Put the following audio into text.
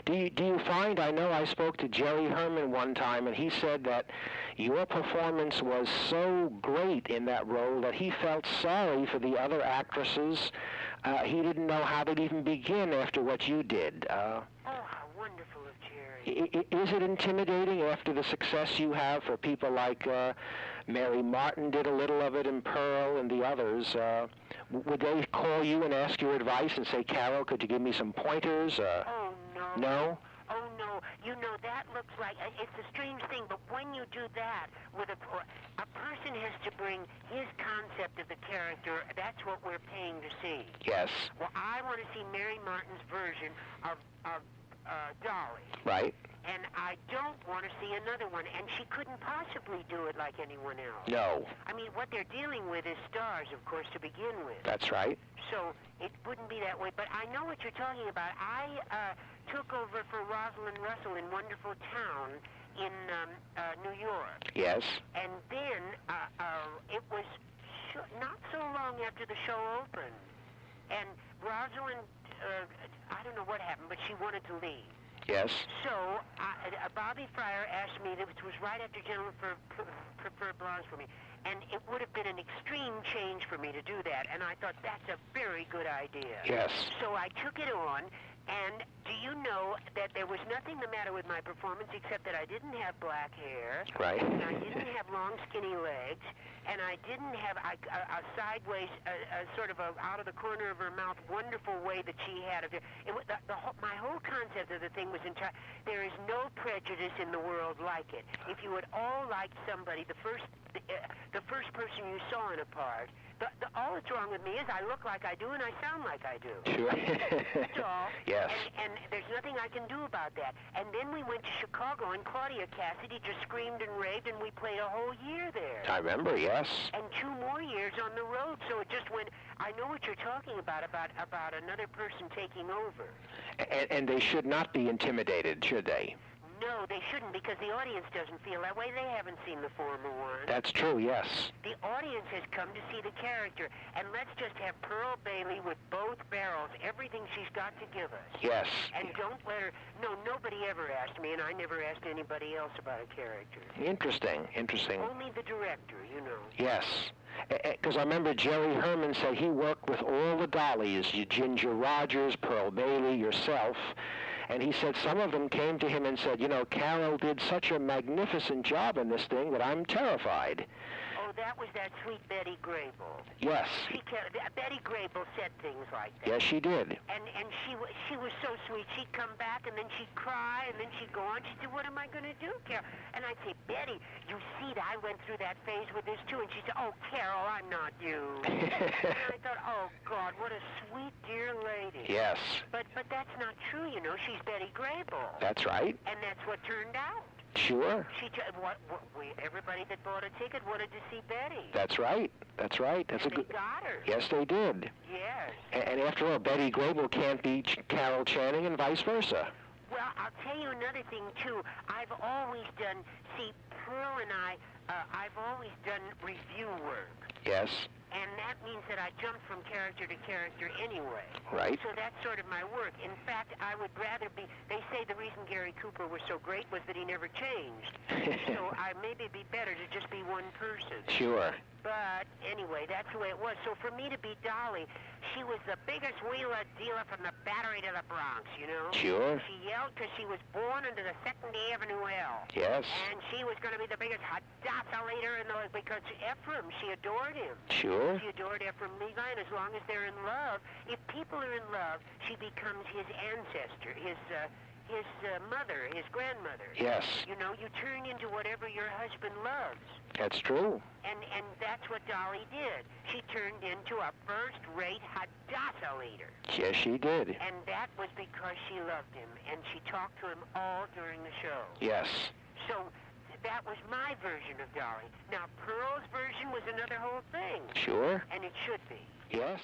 Do you find, I know I spoke to Jerry Herman one time, and he said that your performance was so great in that role that he felt sorry for the other actresses. He didn't know how to even begin after what you did. Oh, how wonderful of Jerry. Is it intimidating after the success you have for people like Mary Martin did a little of it, and Pearl and the others? Would they call you and ask your advice and say, Carol, could you give me some pointers? Oh, no. No? Oh, no. You know, that looks like, it's a strange thing, but when you do that, with a person has to bring his concept of the character. That's what we're paying to see. Yes. Well, I want to see Mary Martin's version of Dolly. Right. And I don't want to see another one, and she couldn't possibly do it like anyone else. No. I mean, what they're dealing with is stars, of course, to begin with. That's right. So it wouldn't be that way, but I know what you're talking about. I took over for Rosalind Russell in Wonderful Town in New York. Yes. And then it was not so long after the show opened, and Rosalind, I don't know what happened, but she wanted to leave. Yes. So Bobby Fryer asked me, it was right after Gentlemen Prefer Blondes for me, and it would have been an extreme change for me to do that, and I thought that's a very good idea. Yes. So I took it on, and do you know that there was nothing the matter with my performance except that I didn't have black hair, right, and I didn't have long skinny legs, and I didn't have a sideways, sort of a out of the corner of her mouth wonderful way that she had of it. My whole concept of the thing was there is no prejudice in the world like it. If you had all liked somebody, the first person you saw in a part, all that's wrong with me is I look like I do and I sound like I do. Sure. That's all. Yes. And there's nothing I can do about that. And then we went to Chicago, and Claudia Cassidy just screamed and raved, and we played a whole year there. I remember, yes. And 2 more years on the road, so it just went. I know what you're talking about another person taking over. And they should not be intimidated, should they? No, they shouldn't, because the audience doesn't feel that way. They haven't seen the former one. That's true, yes. The audience has come to see the character, and let's just have Pearl Bailey with both barrels, everything she's got to give us. Yes. And don't let her. No, nobody ever asked me, and I never asked anybody else about a character. Interesting. Only the director, you know. Yes. Because I remember Jerry Herman said he worked with all the Dollies, Ginger Rogers, Pearl Bailey, yourself, and he said some of them came to him and said, you know, Carol did such a magnificent job in this thing that I'm terrified. Oh, that was that sweet Betty Grable. Yes. Betty Grable said things like that. Yes, she did. And she was so sweet. She'd come back, and then she'd cry, and then she'd go on. She'd say, what am I going to do, Carol? And I'd say, Betty, you see, I went through that phase with this, too. And she'd say, oh, Carol, I'm not you. And I thought, oh, God, what a sweet, dear lady. Yes. But that's not true, you know. She's Betty Grable. That's right. And that's what turned out. Sure. Everybody that bought a ticket wanted to see Betty. That's right. That's right. That's They got her. Yes, they did. Yes. And after all, Betty Grable can't be Carol Channing and vice versa. Well, I'll tell you another thing, too. I've always done, Pearl and I've always done review work. Yes. And that means that I jump from character to character anyway. Right. So that's sort of my work. In fact, I would rather be, they say the reason Gary Cooper was so great was that he never changed. So maybe it'd be better to just be one person. Sure. But anyway, that's the way it was. So for me to be Dolly, she was the biggest wheeler dealer from the Battery to the Bronx, you know? Sure. She yelled because she was born into the 2nd Avenue L. Yes. And she was going to be the biggest Hadassah leader in those, because Ephraim, she adored him. Sure. She adored Ephraim Levi, and as long as they're in love, if people are in love, she becomes his ancestor, his mother, his grandmother. Yes. You know, you turn into whatever your husband loves. That's true. And that's what Dolly did. She turned into a first-rate Hadassah leader. Yes, she did. And that was because she loved him, and she talked to him all during the show. Yes. So that was my version of Dolly. Now, Pearl's version was another whole thing. Sure. And it should be. Yes.